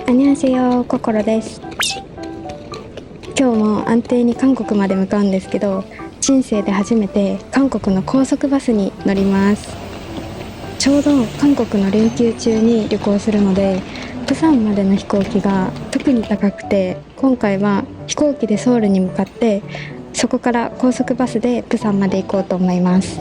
안녕하세요、ココロです。今日も安定に韓国まで向かうんですけど、人生で初めて韓国の高速バスに乗ります。ちょうど韓国の連休中に旅行するので、プサンまでの飛行機が特に高くて、今回は飛行機でソウルに向かって、そこから高速バスでプサンまで行こうと思います。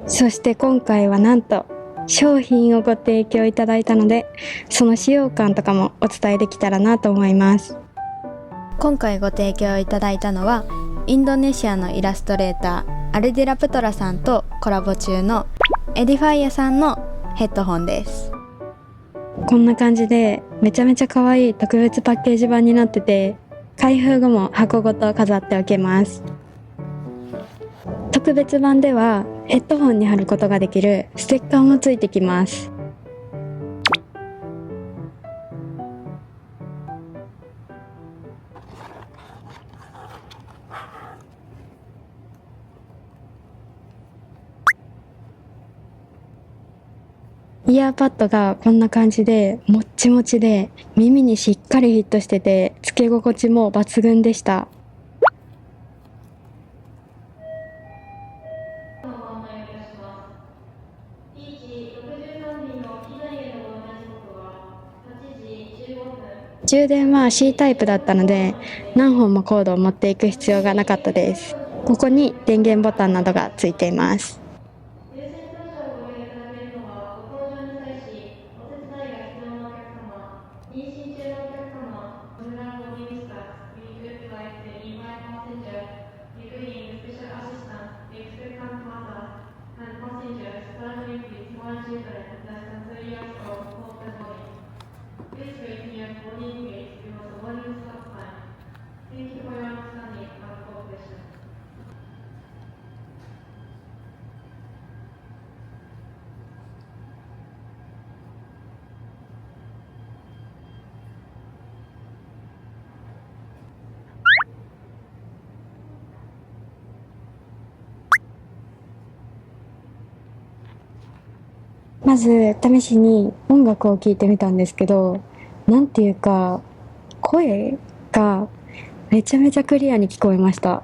そして今回はなんと商品をご提供いただいたので、その使用感とかもお伝えできたらなと思います。今回ご提供いただいたのは、インドネシアのイラストレーターアルディラプトラさんとコラボ中のエディファイアさんのヘッドホンです。こんな感じでめちゃめちゃ可愛い特別パッケージ版になってて、開封後も箱ごと飾っておけます。特別版ではヘッドホンに貼ることができるステッカーもついてきます。イヤーパッドがこんな感じでもっちもちで、耳にしっかりフィットしてて、つけ心地も抜群でした。充電は C タイプだったので、何本もコードを持っていく必要がなかったです。ここに電源ボタンなどがついています。まず試しに音楽を聴いてみたんですけど、なんていうか声がめちゃめちゃクリアに聞こえました。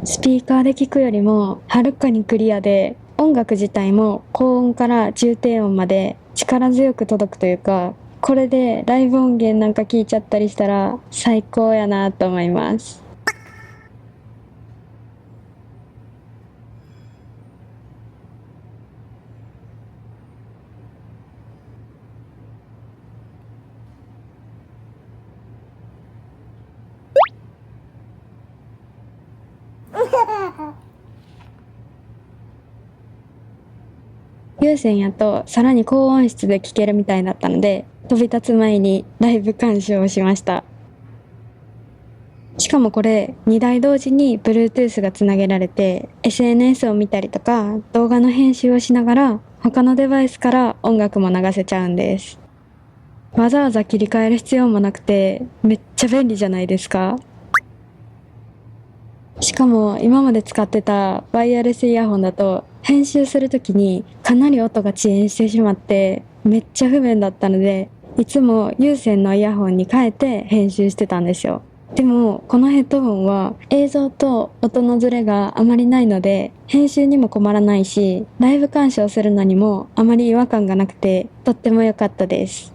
スピーカーで聞くよりもはるかにクリアで、音楽自体も高音から重低音まで力強く届くというか、これでライブ音源なんか聞いちゃったりしたら最高やなと思います。有線やとさらに高音質で聴けるみたいだったので、飛び立つ前にライブ鑑賞をしました。しかもこれ2台同時に Bluetooth がつなげられて、 SNS を見たりとか動画の編集をしながら他のデバイスから音楽も流せちゃうんです。わざわざ切り替える必要もなくて、めっちゃ便利じゃないですか。しかも今まで使ってたワイヤレスイヤホンだと、編集するときにかなり音が遅延してしまってめっちゃ不便だったので、いつも有線のイヤホンに変えて編集してたんですよ。でもこのヘッドホンは映像と音のズレがあまりないので、編集にも困らないし、ライブ鑑賞するのにもあまり違和感がなくて、とっても良かったです。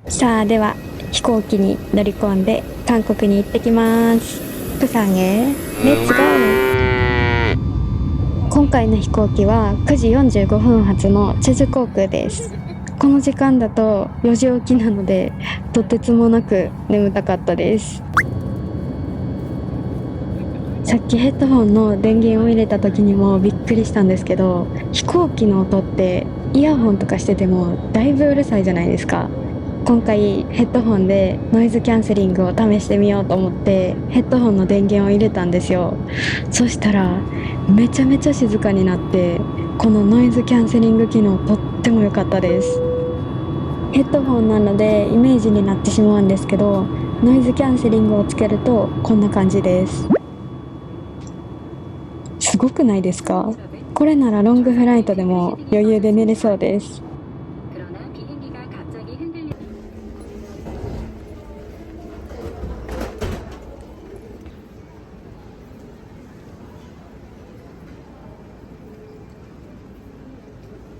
さあでは飛行機に乗り込んで韓国に行ってきます。プサンへレッツゴー。今回の飛行機は9時45分発のチェジュ航空です。この時間だと4時起きなので、とてつもなく眠たかったです。さっきヘッドホンの電源を入れた時にもびっくりしたんですけど、飛行機の音ってイヤホンとかしててもだいぶうるさいじゃないですか。今回ヘッドホンでノイズキャンセリングを試してみようと思ってヘッドホンの電源を入れたんですよ。そしたらめちゃめちゃ静かになって、このノイズキャンセリング機能とっても良かったです。ヘッドホンなのでイメージになってしまうんですけど、ノイズキャンセリングをつけるとこんな感じです。すごくないですか？これならロングフライトでも余裕で寝れそうです。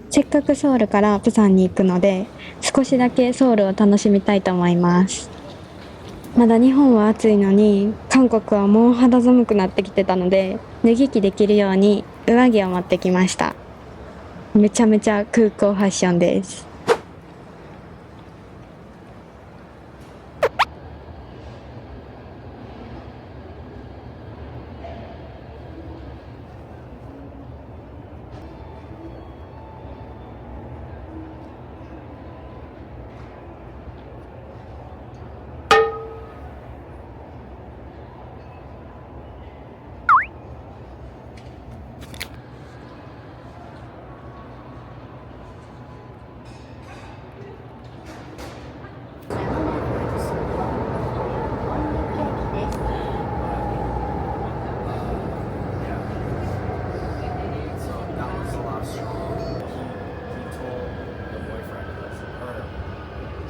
せっかくソウルからプサンに行くので、少しだけソウルを楽しみたいと思います。まだ日本は暑いのに、韓国はもう肌寒くなってきてたので、脱ぎ着できるように上着を持ってきました。めちゃめちゃ空港ファッションです。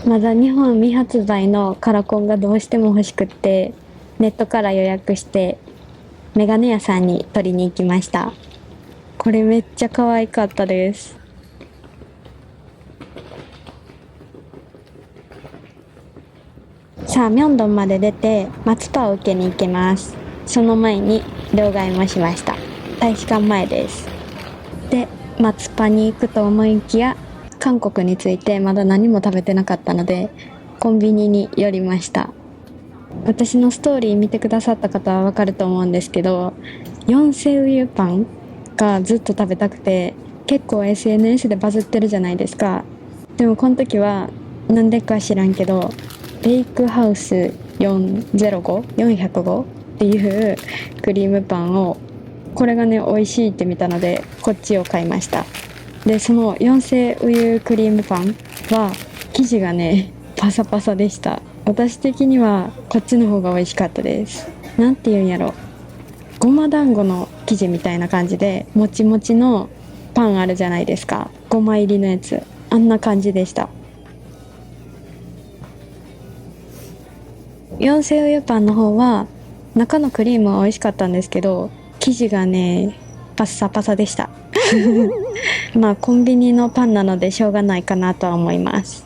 まだ日本未発売のカラコンがどうしても欲しくって、ネットから予約してメガネ屋さんに取りに行きました。これめっちゃ可愛かったです。さあ、ミョンドンまで出て松パを受けに行けます。その前に両替もしました。大使館前です。で、松パに行くと思いきや、韓国についてまだ何も食べてなかったのでコンビニに寄りました。私のストーリー見てくださった方はわかると思うんですけど、ヨンセウユパンがずっと食べたくて、結構 SNS でバズってるじゃないですか。でもこの時はなんでか知らんけど、ベイクハウス405っていうクリームパンを、これがね美味しいって見たのでこっちを買いました。で、その四世ウユクリームパンは生地がねパサパサでした。私的にはこっちの方が美味しかったです。なんていうんやろ、ごま団子の生地みたいな感じで、もちもちのパンあるじゃないですか、ごま入りのやつ、あんな感じでした。四世ウユパンの方は中のクリームは美味しかったんですけど、生地がねパッサパサでしたまあコンビニのパンなのでしょうがないかなとは思います。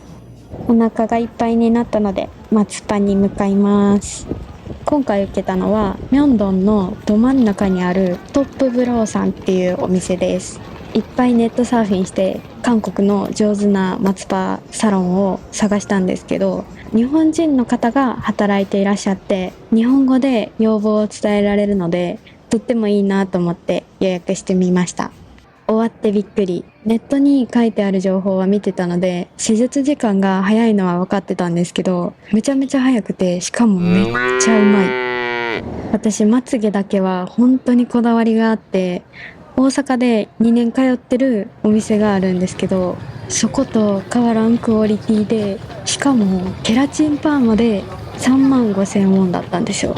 お腹がいっぱいになったので松パンに向かいます。今回受けたのはミョンドンのど真ん中にあるトップブローさんっていうお店です。いっぱいネットサーフィンして韓国の上手な松パサロンを探したんですけど、日本人の方が働いていらっしゃって日本語で要望を伝えられるので、とってもいいなと思って予約してみました。終わってびっくり。ネットに書いてある情報は見てたので、施術時間が早いのは分かってたんですけど、めちゃめちゃ早くて、しかもめっちゃうまい。私、まつげだけは本当にこだわりがあって、大阪で2年通ってるお店があるんですけど、そこと変わらんクオリティで、しかもケラチンパーマで3万5千ウォンだったんですよ。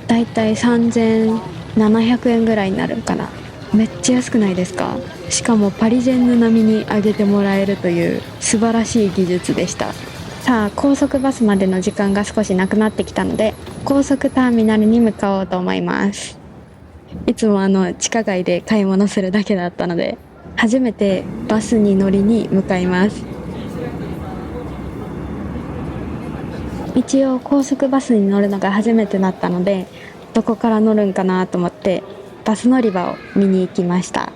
だいたい3700円ぐらいになるかな。めっちゃ安くないですか？しかもパリジェンヌ並みに上げてもらえるという素晴らしい技術でした。さあ、高速バスまでの時間が少しなくなってきたので、高速ターミナルに向かおうと思います。いつも地下街で買い物するだけだったので、初めてバスに乗りに向かいます。一応高速バスに乗るのが初めてだったので、どこから乗るんかなと思ってバス乗り場を見に行きました。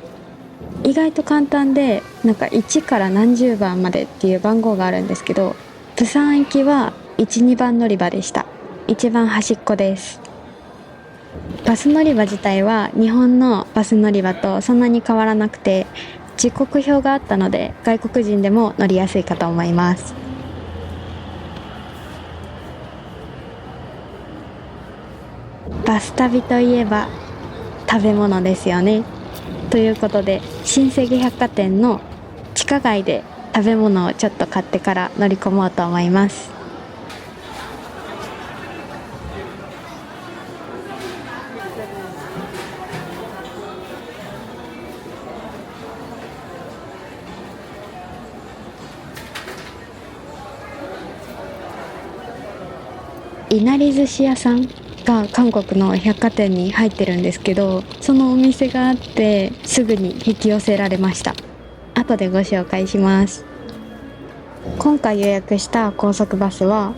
意外と簡単で、なんか1から何十番までっていう番号があるんですけど、プサン行きは1、2番乗り場でした。一番端っこです。バス乗り場自体は日本のバス乗り場とそんなに変わらなくて、時刻表があったので外国人でも乗りやすいかと思います。バス旅といえば食べ物ですよね。ということで、新世紀百貨店の地下街で食べ物をちょっと買ってから乗り込もうと思います。いなり寿司屋さんが韓国の百貨店に入ってるんですけど、そのお店があってすぐに引き寄せられました。後でご紹介します。今回予約した高速バスは、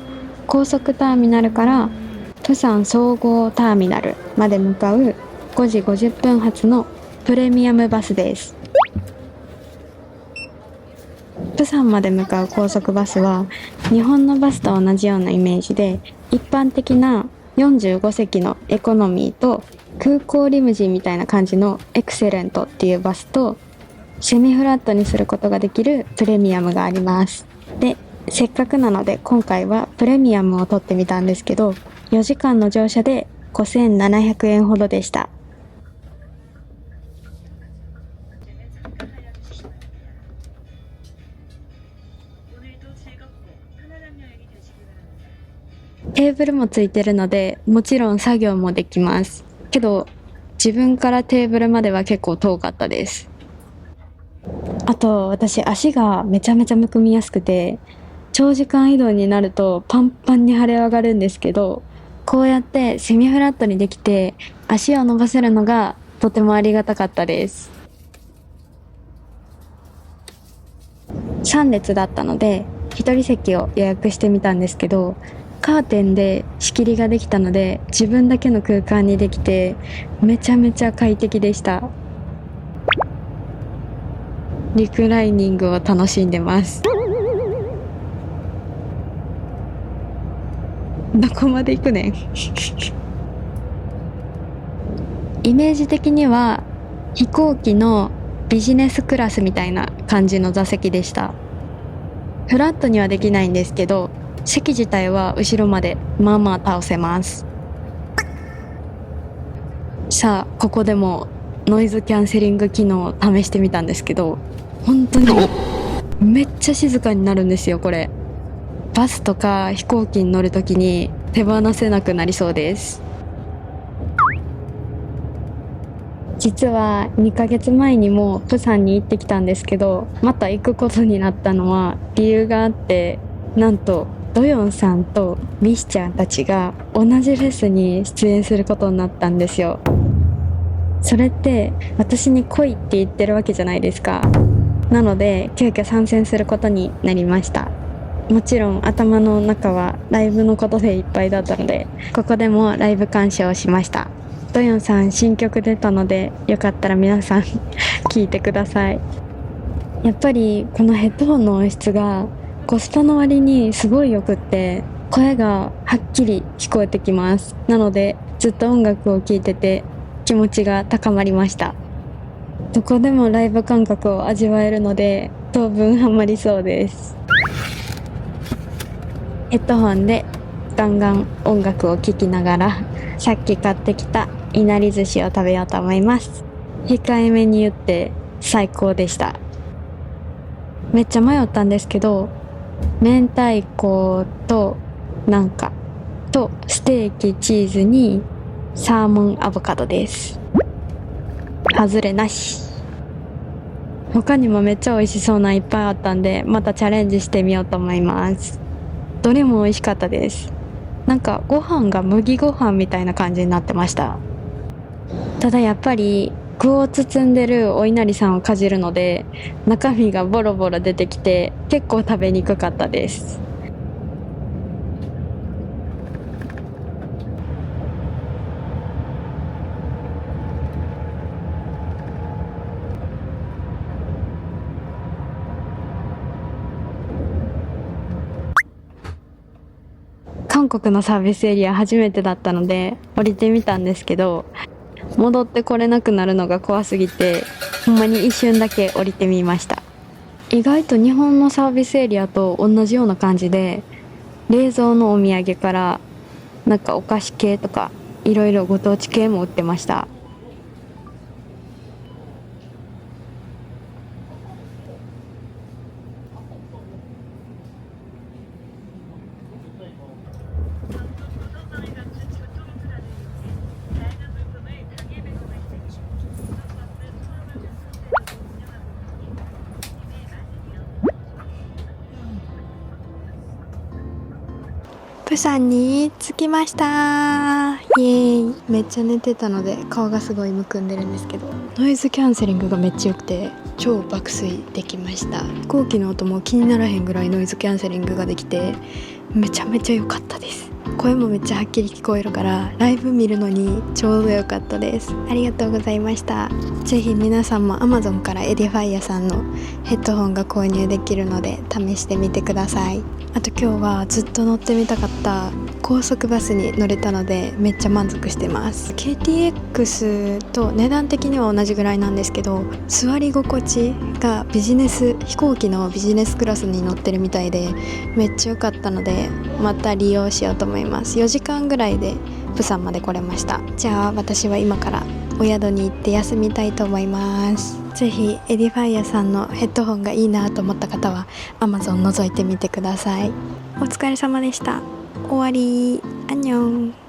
高速ターミナルから釜山総合ターミナルまで向かう5時50分発のプレミアムバスです。釜山まで向かう高速バスは日本のバスと同じようなイメージで、一般的な45席のエコノミーと空港リムジンみたいな感じのエクセレントっていうバスと、セミフラットにすることができるプレミアムがあります。で、せっかくなので今回はプレミアムを取ってみたんですけど、4時間の乗車で5700円ほどでした。テーブルもついてるので、もちろん作業もできます。けど、自分からテーブルまでは結構遠かったです。あと、私足がめちゃめちゃむくみやすくて、長時間移動になるとパンパンに腫れ上がるんですけど、こうやってセミフラットにできて足を伸ばせるのがとてもありがたかったです。3列だったので1人席を予約してみたんですけど、カーテンで仕切りができたので自分だけの空間にできてめちゃめちゃ快適でした。リクライニングを楽しんでます。どこまで行くねんイメージ的には飛行機のビジネスクラスみたいな感じの座席でした。フラットにはできないんですけど、席自体は後ろまでまあまあ倒せます。さあ、ここでもノイズキャンセリング機能を試してみたんですけど、本当にめっちゃ静かになるんですよ。これバスとか飛行機に乗るときに手放せなくなりそうです。実は2ヶ月前にもプサンに行ってきたんですけど、また行くことになったのは理由があって、なんとドヨンさんとミシちゃんたちが同じフェスに出演することになったんですよ。それって私に来いって言ってるわけじゃないですか。なので急遽参戦することになりました。もちろん頭の中はライブのことでいっぱいだったので、ここでもライブ鑑賞をしました。ドヨンさん新曲出たので、よかったら皆さん聴いてください。やっぱりこのヘッドホンの音質がコスパの割にすごいよくって、声がはっきり聞こえてきます。なのでずっと音楽を聴いてて気持ちが高まりました。どこでもライブ感覚を味わえるので当分ハマりそうです。ヘッドホンでガンガン音楽を聴きながら、さっき買ってきたいなり寿司を食べようと思います。控えめに言って最高でした。めっちゃ迷ったんですけど、明太子となんかとステーキチーズにサーモンアボカドです。外れなし。他にもめっちゃ美味しそうないっぱいあったんで、またチャレンジしてみようと思います。どれも美味しかったです。なんかご飯が麦ご飯みたいな感じになってました。ただやっぱり具を包んでるお稲荷さんをかじるので、中身がボロボロ出てきて結構食べにくかったです。韓韓国のサービスエリア初めてだったので降りてみたんですけど、戻ってこれなくなるのが怖すぎて、ほんまに一瞬だけ降りてみました。意外と日本のサービスエリアと同じような感じで、冷蔵のお土産からなんかお菓子系とかいろいろご当地系も売ってました。プサンに着きました。イエーイ。めっちゃ寝てたので顔がすごいむくんでるんですけど、ノイズキャンセリングがめっちゃ良くて超爆睡できました。飛行機の音も気にならへんぐらいノイズキャンセリングができてめちゃめちゃ良かったです。声もめっちゃはっきり聞こえるからライブ見るのにちょうど良かったです。ありがとうございました。ぜひ皆さんも Amazon からエディファイアさんのヘッドホンが購入できるので試してみてください。あと今日はずっと乗ってみたかった高速バスに乗れたのでめっちゃ満足してます。 KTX と値段的には同じぐらいなんですけど、座り心地が飛行機のビジネスクラスに乗ってるみたいでめっちゃ良かったので、また利用しようと思います。4時間ぐらいでプサンまで来れました。じゃあ私は今からお宿に行って休みたいと思います。ぜひエディファイアさんのヘッドホンがいいなと思った方は Amazon 覗いてみてください。お疲れ様でした。終わり。アンニョン。